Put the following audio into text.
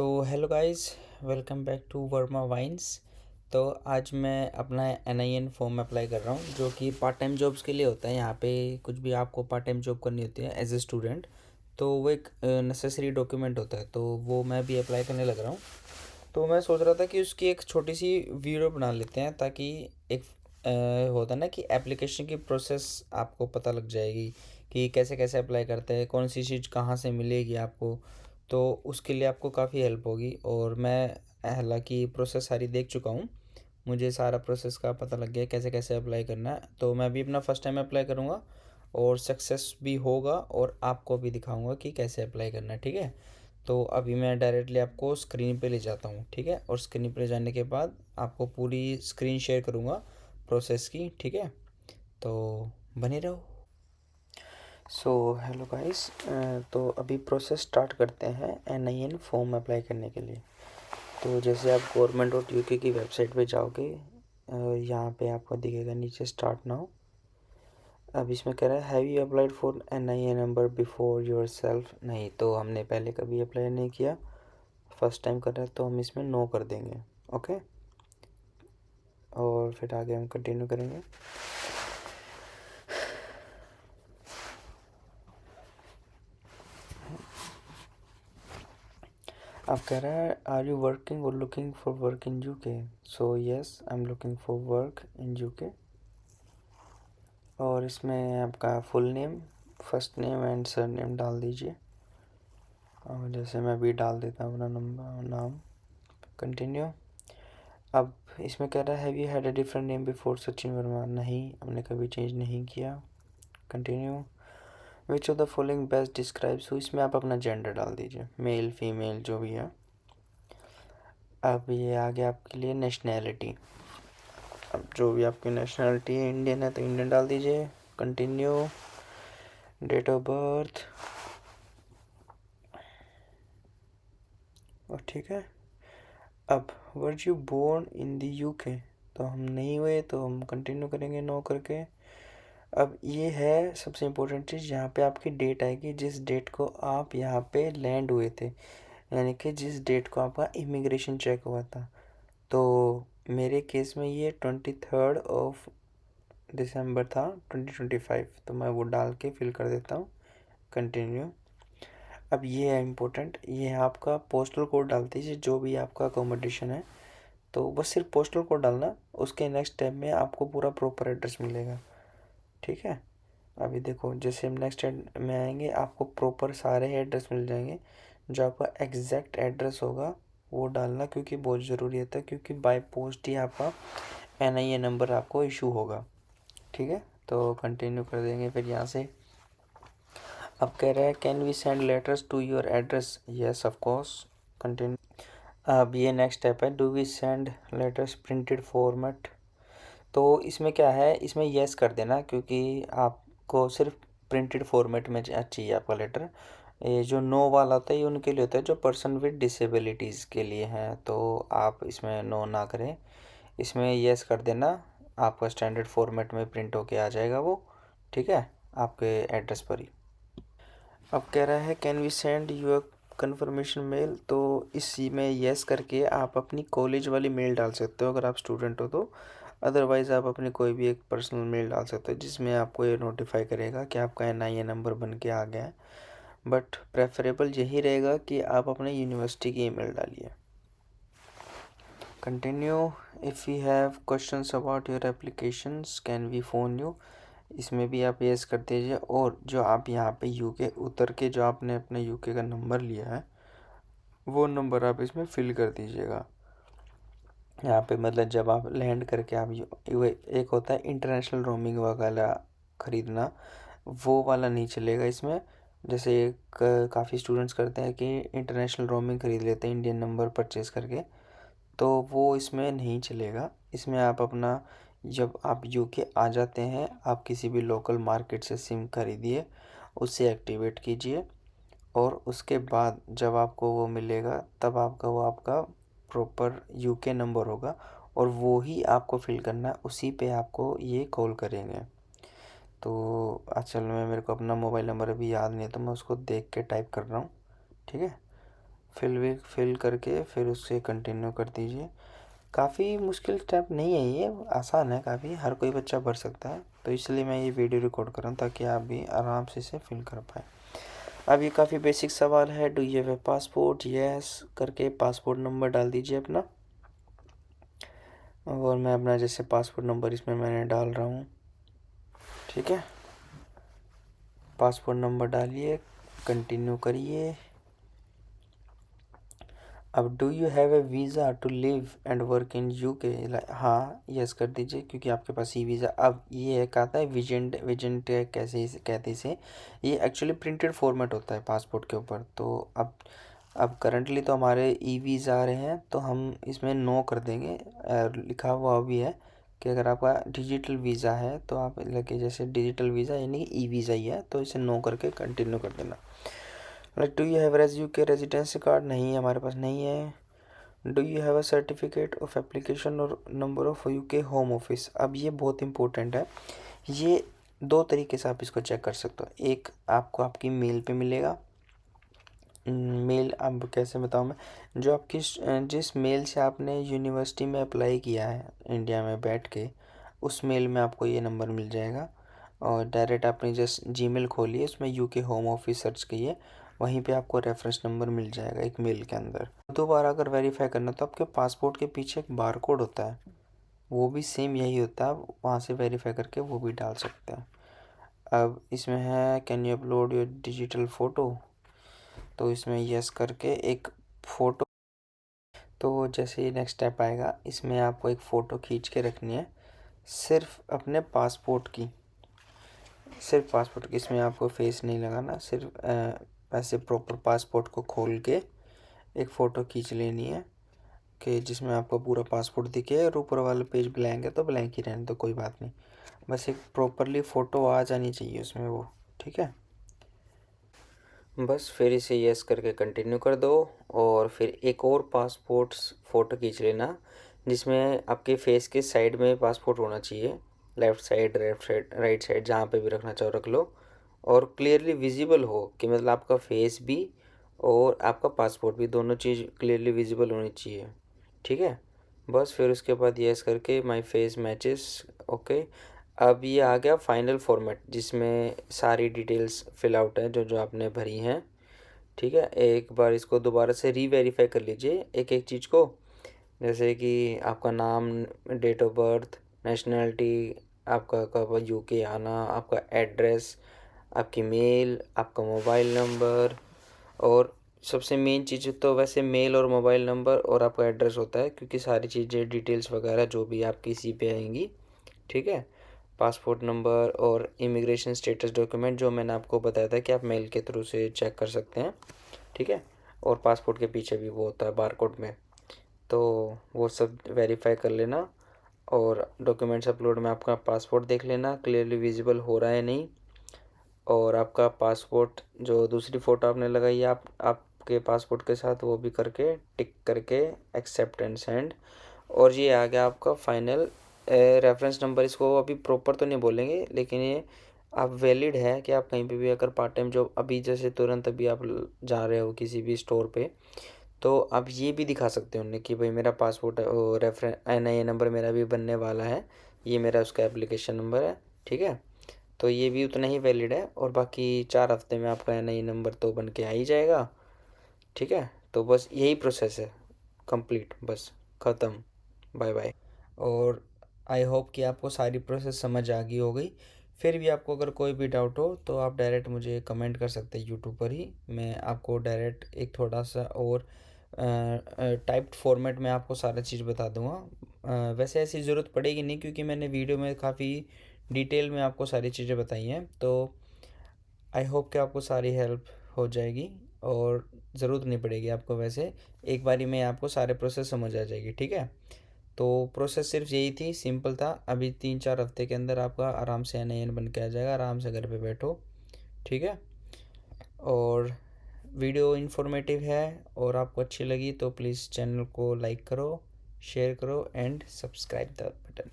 तो hello guys, welcome back to Verma wines. तो आज मैं अपना NIN फॉर्म अप्लाई कर रहा हूँ जो कि पार्ट टाइम जॉब्स के लिए होता है। यहाँ पे कुछ भी आपको पार्ट टाइम जॉब करनी होती है एज ए स्टूडेंट, तो वो एक नेसेसरी डॉक्यूमेंट होता है, तो वो मैं भी अप्लाई करने लग रहा हूँ। तो मैं सोच रहा था कि उसकी एक छोटी सी वीडियो बना लेते हैं ताकि एक होता है ना कि एप्लीकेशन की प्रोसेस आपको पता लग जाएगी कि कैसे कैसे अप्लाई करते हैं, कौन सी चीज़ कहाँ से मिलेगी आपको। तो उसके लिए आपको काफ़ी हेल्प होगी। और मैं हालांकि प्रोसेस सारी देख चुका हूँ, मुझे सारा प्रोसेस का पता लग गया है कैसे कैसे अप्लाई करना है। तो मैं भी अपना फ़र्स्ट टाइम अप्लाई करूँगा और सक्सेस भी होगा और आपको भी दिखाऊंगा कि कैसे अप्लाई करना है, ठीक है। तो अभी मैं डायरेक्टली आपको स्क्रीन पे ले जाता हूँ, ठीक है। और स्क्रीन पे ले जाने के बाद आपको पूरी स्क्रीन शेयर करूँगा प्रोसेस की, ठीक है। तो बने रहो। सो हेलो गाइस, तो अभी प्रोसेस स्टार्ट करते हैं NIN फॉर्म अप्लाई करने के लिए। तो जैसे आप government.uk की वेबसाइट पे जाओगे, यहाँ पे आपको दिखेगा नीचे स्टार्ट नाउ। अब इसमें कह रहा है have you applied for NIN number before your self. नहीं, तो हमने पहले कभी अप्लाई नहीं किया, फर्स्ट टाइम कर रहे हैं, तो हम इसमें नो कर देंगे। ओके, और फिर आगे हम कंटिन्यू करेंगे। अब कह रहा है आर यू वर्किंग और looking for work in UK। So yes, I am looking for work in UK। और इसमें आपका full name, first name and sir name डाल दीजिए। और जैसे मैं भी डाल देता हूँ अपना नंबर नाम। कंटिन्यू। अब इसमें कह रहा है have you had a different name before Sachin Verma. नहीं, हमने कभी चेंज नहीं किया। Continue. Which of the following best describes. इसमें आप अपना जेंडर डाल दीजिए, मेल फीमेल जो भी है। अब ये आ गया आपके लिए नेशनैलिटी। अब जो भी आपकी नेशनैलिटी है, इंडियन है तो इंडियन डाल दीजिए। कंटिन्यू। डेट ऑफ बर्थ, और ठीक है। अब were you born in the UK, तो हम नहीं हुए तो हम कंटिन्यू करेंगे नो करके। अब ये है सबसे इम्पोर्टेंट चीज़, यहाँ पे आपकी डेट आएगी जिस डेट को आप यहाँ पे लैंड हुए थे, यानी कि जिस डेट को आपका इमिग्रेशन चेक हुआ था। तो मेरे केस में ये 23 दिसंबर था 2025, तो मैं वो डाल के फिल कर देता हूँ। कंटिन्यू। अब ये है इम्पोर्टेंट, ये है आपका पोस्टल कोड डाल दीजिए जो भी आपका अकोमोडेशन है। तो बस सिर्फ पोस्टल कोड डालना, उसके नेक्स्ट स्टेप में आपको पूरा प्रॉपर एड्रेस मिलेगा, ठीक है। अभी देखो जैसे हम नेक्स्ट में आएंगे आपको प्रॉपर सारे एड्रेस मिल जाएंगे। जो आपका एग्जैक्ट एड्रेस होगा वो डालना, क्योंकि बहुत ज़रूरी होता है, क्योंकि बाय पोस्ट ही आपका NIN नंबर आपको इशू होगा, ठीक है। तो कंटिन्यू कर देंगे फिर यहाँ से। अब कह रहा है can we send letters to your address. Yes of course. Continue. अब ये नेक्स्ट स्टेप है, do we send letters printed format. तो इसमें क्या है, इसमें येस कर देना, क्योंकि आपको सिर्फ प्रिंटेड फॉर्मेट में चाहिए आपका लेटर। ये जो नो वाला होता है ये उनके लिए होता है जो पर्सन विद डिसेबिलिटीज़ के लिए हैं, तो आप इसमें नो ना करें, इसमें येस कर देना। आपका स्टैंडर्ड फॉर्मेट में प्रिंट होके आ जाएगा वो, ठीक है, आपके एड्रेस पर ही। अब कह रहा है can we send you confirmation mail. तो इसी में येस करके आप अपनी कॉलेज वाली मेल डाल सकते हो अगर आप स्टूडेंट हो तो। अदरवाइज़ आप अपनी कोई भी एक पर्सनल मेल डाल सकते हो जिसमें आपको ये नोटिफाई करेगा कि आपका NIN नंबर बन के आ गया है। बट प्रेफरेबल यही रहेगा कि आप अपने यूनिवर्सिटी की ईमेल डालिए। Continue. If you have questions about your applications can we phone you. इसमें भी आप येस कर दीजिए। और जो आप यहाँ पे UK उतर के जो आपने अपने UK का नंबर लिया है वो नंबर आप इसमें फिल कर दीजिएगा। यहाँ पे मतलब जब आप लैंड करके आप एक होता है इंटरनेशनल रोमिंग वगैरह ख़रीदना, वो वाला नहीं चलेगा इसमें। जैसे काफ़ी स्टूडेंट्स करते हैं कि इंटरनेशनल रोमिंग ख़रीद लेते हैं इंडियन नंबर परचेज़ करके, तो वो इसमें नहीं चलेगा। इसमें आप अपना जब आप UK आ जाते हैं आप किसी भी लोकल मार्केट से सिम खरीदिए, उसे एक्टिवेट कीजिए, और उसके बाद जब आपको वो मिलेगा तब आपका वो आपका प्रॉपर UK नंबर होगा, और वो ही आपको फिल करना है, उसी पे आपको ये कॉल करेंगे। तो असल में मेरे को अपना मोबाइल नंबर अभी याद नहीं है तो मैं उसको देख के टाइप कर रहा हूँ, ठीक है। फिल करके फिर उससे कंटिन्यू कर दीजिए। काफ़ी मुश्किल स्टेप नहीं है ये, आसान है काफ़ी, हर कोई बच्चा भर सकता है। तो इसलिए मैं ये वीडियो रिकॉर्ड कर रहा हूँ ताकि आप भी आराम से इसे फिल कर पाएँ। अब ये काफ़ी बेसिक सवाल है। Do you have A passport? Yes करके पासपोर्ट नंबर डाल दीजिए अपना, और मैं अपना जैसे पासपोर्ट नंबर इसमें मैंने डाल रहा हूँ। ठीक है, पासपोर्ट नंबर डालिए, कंटिन्यू करिए। अब do you have a visa to live and work in UK? हाँ यस कर दीजिए, क्योंकि आपके पास ई वीज़ा। अब ये एक आता है विजेंट, विजेंट कैसे कहते इसे, ये एक्चुअली प्रिंटेड फॉर्मेट होता है पासपोर्ट के ऊपर। तो अब करंटली तो हमारे ई वीज़ा आ रहे हैं, तो हम इसमें नो कर देंगे। लिखा हुआ भी है कि अगर आपका डिजिटल वीज़ा है तो आप लगे जैसे डिजिटल वीज़ा यानी ई वीज़ा ही है, तो इसे नो करके कंटिन्यू कर देना। Like do you have res UK residency card? नहीं हमारे पास नहीं है। Do you have a certificate of application और number of UK home office? अब ये बहुत इंपॉर्टेंट है। ये दो तरीके से आप इसको चेक कर सकते हो। एक आपको आपकी मेल पे मिलेगा। मेल अब कैसे बताऊँ मैं, जो आपकी जिस मेल से आपने यूनिवर्सिटी में अप्लाई किया है इंडिया में बैठ के, उस मेल में आपको ये नंबर मिल जाएगा। और डायरेक्ट आपने जस्ट जीमेल खोलिए, उसमें यूके होम ऑफिस सर्च कीजिए, वहीं पे आपको रेफरेंस नंबर मिल जाएगा एक मेल के अंदर। दोबारा अगर वेरीफाई करना तो आपके पासपोर्ट के पीछे एक बार कोड होता है, वो भी सेम यही होता है, आप वहाँ से वेरीफाई करके वो भी डाल सकते हैं। अब इसमें है can you upload your digital photo? तो इसमें यस करके एक फ़ोटो, तो जैसे ही नेक्स्ट स्टेप आएगा, इसमें आपको एक फ़ोटो खींच के रखनी है, सिर्फ अपने पासपोर्ट की, सिर्फ पासपोर्ट की। इसमें आपको फेस नहीं लगाना, सिर्फ ऐसे प्रॉपर पासपोर्ट को खोल के एक फ़ोटो खींच लेनी है कि जिसमें आपको पूरा पासपोर्ट दिखे, और ऊपर वाला पेज ब्लैंक है तो ब्लैंक ही रहने दो, कोई बात नहीं, बस एक प्रॉपरली फ़ोटो आ जानी चाहिए उसमें वो। ठीक है, बस फिर इसे यस करके कंटिन्यू कर दो, और फिर एक और पासपोर्ट फ़ोटो खींच लेना जिसमें आपके फेस के साइड में पासपोर्ट होना चाहिए, लेफ़्ट साइड, राइट साइड, जहाँ पे भी रखना चाहो रख लो, और क्लियरली विजिबल हो कि मतलब आपका फेस भी और आपका पासपोर्ट भी, दोनों चीज़ क्लियरली विजिबल होनी चाहिए। ठीक है, बस फिर उसके बाद यस करके माय फेस मैचेस, ओके। अब ये आ गया फाइनल फॉर्मेट जिसमें सारी डिटेल्स फिल आउट है जो जो आपने भरी हैं। ठीक है, एक बार इसको दोबारा से रीवेरीफाई कर लीजिए एक एक चीज़ को, जैसे कि आपका नाम, डेट ऑफ बर्थ, नेशनैलिटी, आपका कब यूके आना, आपका एड्रेस, आपकी मेल, आपका मोबाइल नंबर, और सबसे मेन चीज़ तो वैसे मेल और मोबाइल नंबर और आपका एड्रेस होता है, क्योंकि सारी चीज़ें डिटेल्स वगैरह जो भी आपकी इसी पे आएंगी। ठीक है, पासपोर्ट नंबर और इमिग्रेशन स्टेटस डॉक्यूमेंट जो मैंने आपको बताया था कि आप मेल के थ्रू से चेक कर सकते हैं। ठीक है, और पासपोर्ट के पीछे भी वो होता है बारकोड में, तो वो सब वेरीफाई कर लेना। और डॉक्यूमेंट्स अपलोड में आपका पासपोर्ट देख लेना क्लियरली विजिबल हो रहा है नहीं, और आपका पासपोर्ट जो दूसरी फ़ोटो आपने लगाई है आपके पासपोर्ट के साथ, वो भी करके टिक करके एक्सेप्ट एंड सेंड। और ये आ गया आपका फाइनल रेफरेंस नंबर। इसको अभी प्रॉपर तो नहीं बोलेंगे, लेकिन ये आप वैलिड है कि आप कहीं पे भी अगर पार्ट टाइम जॉब अभी जैसे तुरंत अभी आप जा रहे हो किसी भी स्टोर पे, तो आप ये भी दिखा सकते हो उन्हें कि भाई मेरा पासपोर्ट रेफरेंस NIA नंबर मेरा भी बनने वाला है, ये मेरा उसका एप्लीकेशन नंबर है। ठीक है, तो ये भी उतना ही वैलिड है, और बाकी 4 हफ्ते में आपका NIA नंबर तो बन के आ ही जाएगा। ठीक है, तो बस यही प्रोसेस है, कंप्लीट, बस ख़त्म, बाय बाय। और आई होप कि आपको सारी प्रोसेस समझ आ गई हो गई। फिर भी आपको अगर कोई भी डाउट हो तो आप डायरेक्ट मुझे कमेंट कर सकते हैं यूट्यूब पर ही, मैं आपको डायरेक्ट एक थोड़ा सा और टाइप्ड फॉर्मेट में आपको सारा चीज़ बता दूंगा। वैसे ऐसी ज़रूरत पड़ेगी नहीं, क्योंकि मैंने वीडियो में काफ़ी डिटेल में आपको सारी चीज़ें बताई हैं। तो आई होप कि आपको सारी हेल्प हो जाएगी, और ज़रूरत नहीं पड़ेगी आपको, वैसे एक बारी में आपको सारे प्रोसेस समझ आ जाएगी। ठीक है, तो प्रोसेस सिर्फ यही थी, सिंपल था। अभी 3-4 हफ्ते के अंदर आपका आराम से NIN बन के आ जाएगा, आराम से घर पे बैठो। ठीक है, और वीडियो इन्फॉर्मेटिव है और आपको अच्छी लगी तो प्लीज़ चैनल को लाइक करो, शेयर करो एंड सब्सक्राइब द बटन।